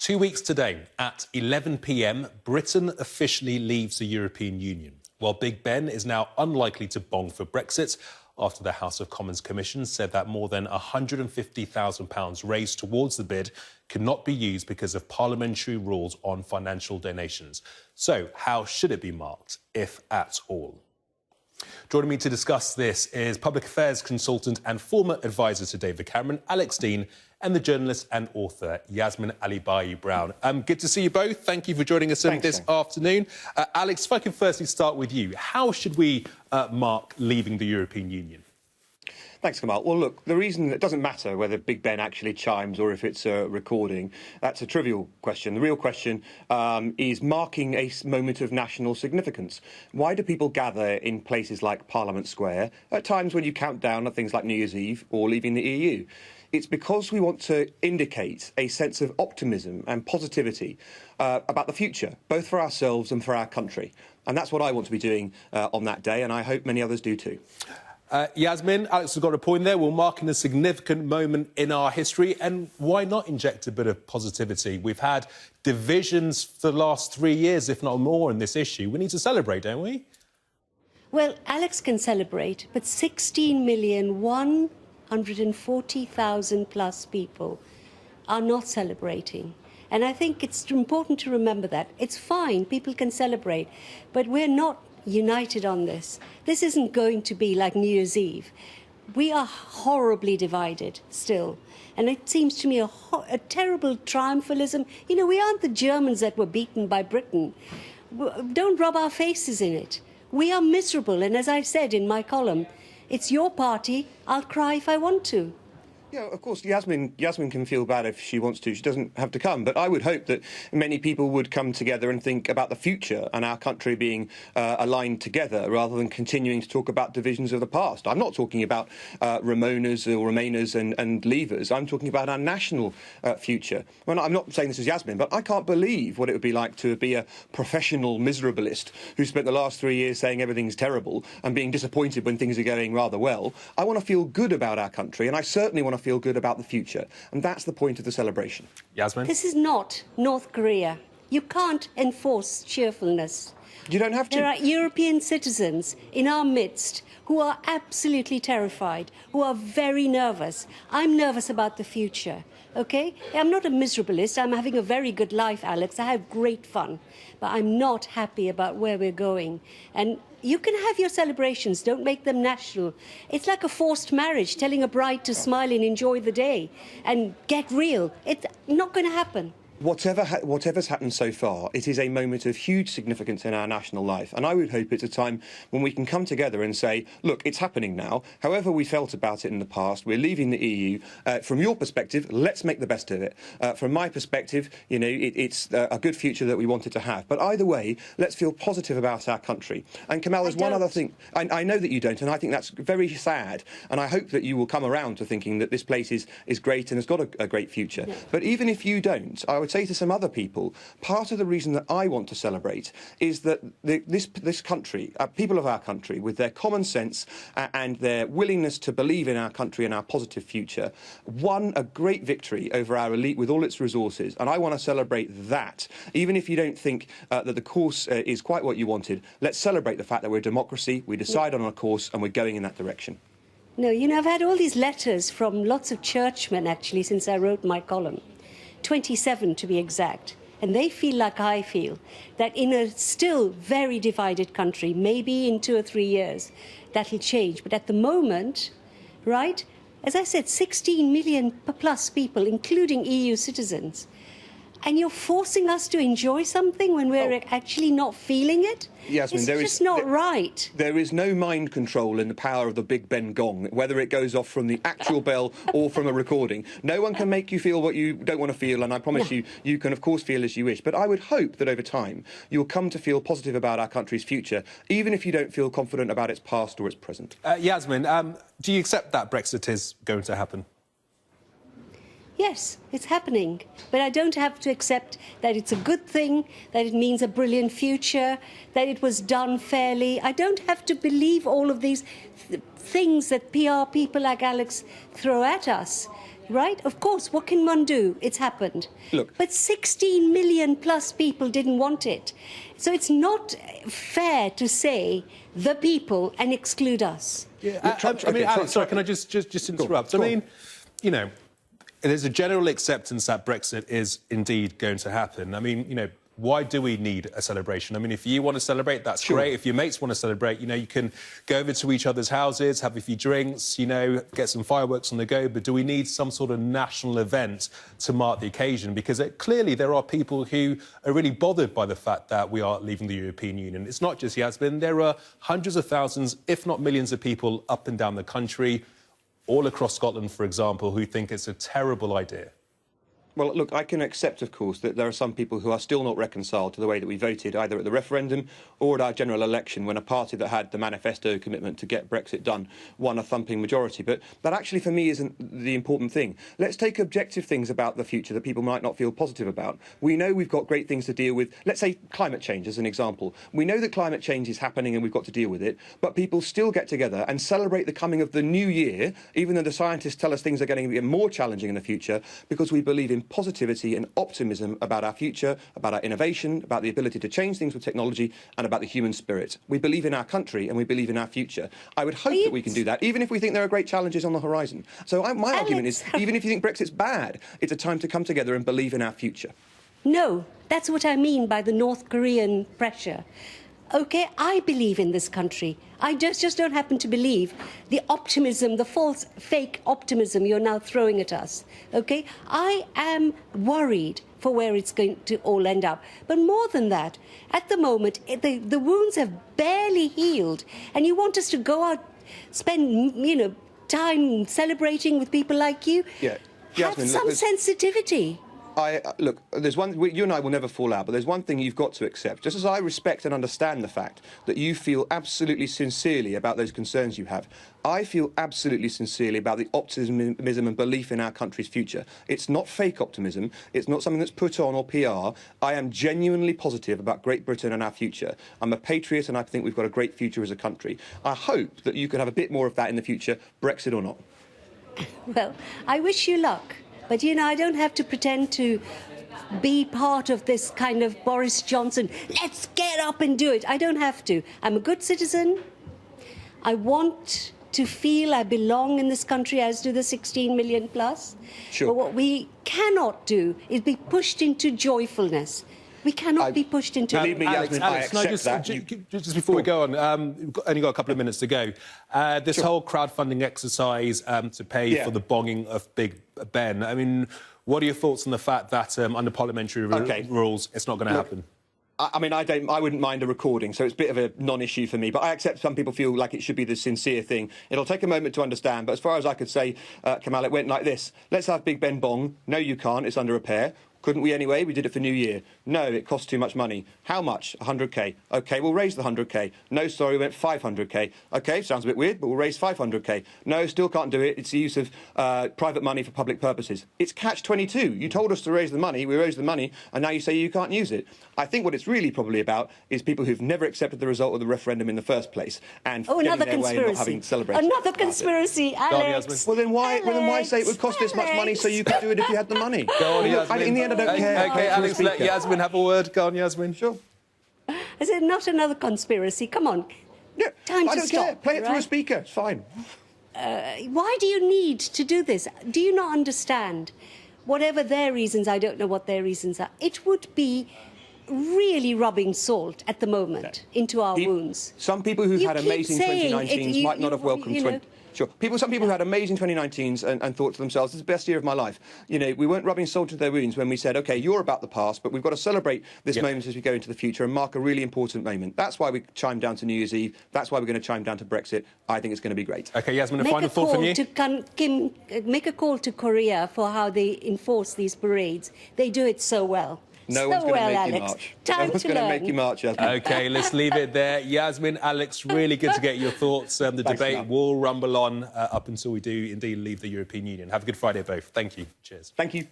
2 weeks today, at 11 p.m, Britain officially leaves the European Union, while Big Ben is now unlikely to bong for Brexit after the House of Commons Commission said that more than £150,000 raised towards the bid could not be used because of parliamentary rules on financial donations. So how should it be marked, if at all? Joining me to discuss this is public affairs consultant and former advisor to David Cameron, Alex Deane, and the journalist and author Yasmin Alibhai-Brown. Good to see you both. Thank you for joining us this afternoon. Alex, if I can firstly start with you, how should we mark leaving the European Union? Thanks, Kamal. Well, look, the reason it doesn't matter whether Big Ben actually chimes or if it's a recording, that's a trivial question. The real question is marking a moment of national significance. Why do people gather in places like Parliament Square at times when you count down on things like New Year's Eve or leaving the EU? It's because we want to indicate a sense of optimism and positivity about the future, both for ourselves and for our country. And that's what I want to be doing on that day, and I hope many others do too. Yasmin, Alex has got a point there. We're marking a significant moment in our history, and why not inject a bit of positivity? We've had divisions for the last 3 years, if not more, in this issue. We need to celebrate, don't we? Well, Alex can celebrate, but 16,140,000 plus people are not celebrating. And I think it's important to remember that. It's fine, people can celebrate, but we're not united on this. This isn't going to be like New Year's Eve. We are horribly divided still. And it seems to me a terrible triumphalism. You know, we aren't the Germans that were beaten by Britain. Don't rub our faces in it. We are miserable. And as I said in my column, it's your party. I'll cry if I want to. Yeah, of course, Yasmin can feel bad if she wants to. She doesn't have to come. But I would hope that many people would come together and think about the future and our country being aligned together rather than continuing to talk about divisions of the past. I'm not talking about Ramonas or Remainers and Leavers. I'm talking about our national future. Well, I'm not saying this as Yasmin, but I can't believe what it would be like to be a professional miserablist who spent the last 3 years saying everything's terrible and being disappointed when things are going rather well. I want to feel good about our country, and I certainly want to feel good about the future. And that's the point of the celebration. Yasmin? This is not North Korea. You can't enforce cheerfulness. You don't have to. There are European citizens in our midst who are absolutely terrified, who are very nervous. I'm nervous about the future, OK? I'm not a miserablist. I'm having a very good life, Alex. I have great fun. But I'm not happy about where we're going. And you can have your celebrations. Don't make them national. It's like a forced marriage, telling a bride to smile and enjoy the day and get real. It's not going to happen. Whatever's happened so far, it is a moment of huge significance in our national life. And I would hope it's a time when we can come together and say, look, it's happening now. However we felt about it in the past, we're leaving the EU. From your perspective, let's make the best of it. From my perspective, you know, it's a good future that we wanted to have. But either way, let's feel positive about our country. And Kamal, there's one other thing. I know that you don't, and I think that's very sad. And I hope that you will come around to thinking that this place is great and has got a great future. Yeah. But even if you don't, I would say to some other people, part of the reason that I want to celebrate is that this country, people of our country, with their common sense and their willingness to believe in our country and our positive future, won a great victory over our elite with all its resources. And I want to celebrate that. Even if you don't think that the course is quite what you wanted, let's celebrate the fact that we're a democracy, we decide on a course, and we're going in that direction. No, you know, I've had all these letters from lots of churchmen, actually, since I wrote my column. 27 to be exact, and they feel like I feel, that in a still very divided country, maybe in 2 or 3 years, that'll change. But at the moment, right, as I said, 16 million plus people, including EU citizens, and you're forcing us to enjoy something when we're actually not feeling it? Yasmin, it's just not right. There is no mind control in the power of the Big Ben gong, whether it goes off from the actual bell or from a recording. No one can make you feel what you don't want to feel, and I promise you can, of course, feel as you wish. But I would hope that over time you'll come to feel positive about our country's future, even if you don't feel confident about its past or its present. Yasmin, do you accept that Brexit is going to happen? Yes, it's happening. But I don't have to accept that it's a good thing, that it means a brilliant future, that it was done fairly. I don't have to believe all of these things that PR people like Alex throw at us. Right? Of course, what can one do? It's happened. Look. But 16 million plus people didn't want it. So it's not fair to say the people and exclude us. Yeah, Alex, sorry, can I just interrupt? I mean, you know, there's a general acceptance that Brexit is indeed going to happen. I mean, you know, why do we need a celebration? I mean, if you want to celebrate, that's great. If your mates want to celebrate, you know, you can go over to each other's houses, have a few drinks, you know, get some fireworks on the go. But do we need some sort of national event to mark the occasion? Because clearly there are people who are really bothered by the fact that we are leaving the European Union. It's not just Yasmin. There are hundreds of thousands, if not millions of people up and down the country, all across Scotland, for example, who think it's a terrible idea. Well, look, I can accept, of course, that there are some people who are still not reconciled to the way that we voted, either at the referendum or at our general election, when a party that had the manifesto commitment to get Brexit done won a thumping majority. But that actually, for me, isn't the important thing. Let's take objective things about the future that people might not feel positive about. We know we've got great things to deal with. Let's say climate change as an example. We know that climate change is happening and we've got to deal with it, but people still get together and celebrate the coming of the new year, even though the scientists tell us things are getting to be more challenging in the future, because we believe in positivity and optimism about our future, about our innovation, about the ability to change things with technology, and about the human spirit. We believe in our country and we believe in our future. I would hope that we can do that, even if we think there are great challenges on the horizon. So my argument is, even if you think Brexit's bad, it's a time to come together and believe in our future. No, that's what I mean by the North Korean pressure. OK, I believe in this country. I just don't happen to believe the optimism, the false, fake optimism you're now throwing at us. OK, I am worried for where it's going to all end up. But more than that, at the moment, the wounds have barely healed. And you want us to go out, spend, you know, time celebrating with people like you? Yeah. Have Yasmin, some sensitivity. Look, there's one. You and I will never fall out, but there's one thing you've got to accept. Just as I respect and understand the fact that you feel absolutely sincerely about those concerns you have, I feel absolutely sincerely about the optimism and belief in our country's future. It's not fake optimism. It's not something that's put on or PR. I am genuinely positive about Great Britain and our future. I'm a patriot, and I think we've got a great future as a country. I hope that you can have a bit more of that in the future, Brexit or not. Well, I wish you luck. But, you know, I don't have to pretend to be part of this kind of Boris Johnson, let's get up and do it. I don't have to. I'm a good citizen. I want to feel I belong in this country, as do the 16 million plus. Sure. But what we cannot do is be pushed into joyfulness. We cannot be pushed into... Believe me, Yasmin, Alex, I accept that. Just before we go on, we've only got a couple of minutes to go. This whole crowdfunding exercise to pay for the bonging of Big Ben, I mean, what are your thoughts on the fact that under parliamentary rules, it's not going to happen? I mean, I wouldn't mind a recording, so it's a bit of a non-issue for me. But I accept some people feel like it should be the sincere thing. It'll take a moment to understand. But as far as I could say, Kamal, it went like this. Let's have Big Ben bong. No, you can't. It's under repair. Couldn't we anyway? We did it for New Year. No, it cost too much money. How much? 100k. OK, we'll raise the 100k. No, sorry, we went 500k. OK, sounds a bit weird, but we'll raise 500k. No, still can't do it. It's the use of private money for public purposes. It's catch-22. You told us to raise the money, we raised the money, and now you say you can't use it. I think what it's really probably about is people who've never accepted the result of the referendum in the first place and another getting their way and not having celebrated. Another conspiracy, Alex. Well, then why say it would cost this much money so you could do it if you had the money? Go on, Yasmin. In the end, I don't care. OK, Alex, let Yasmin have a word. Go on, Yasmin. Sure. Is it not another conspiracy? Come on. Yeah, Time I to don't stop, care. Play it through a speaker. It's fine. Why do you need to do this? Do you not understand? Whatever their reasons, I don't know what their reasons are. It would be really rubbing salt at the moment into our wounds. Some people who've had amazing 2019s might not have welcomed Sure. Some people who had amazing 2019s and thought to themselves, this is the best year of my life. You know, we weren't rubbing salt into their wounds when we said, OK, you're about the past, but we've got to celebrate this moment as we go into the future and mark a really important moment. That's why we chimed down to New Year's Eve. That's why we're going to chime down to Brexit. I think it's going to be great. OK, Yasmin, a final thought from you? Make a call to Korea for how they enforce these parades. They do it so well. No one's going to make you Alex. march. Time no one's to going to learn. make you march, Yasmin. OK, let's leave it there. Yasmin, Alex, really good to get your thoughts. The debate will rumble on up until we do indeed leave the European Union. Have a good Friday, both. Thank you. Cheers. Thank you.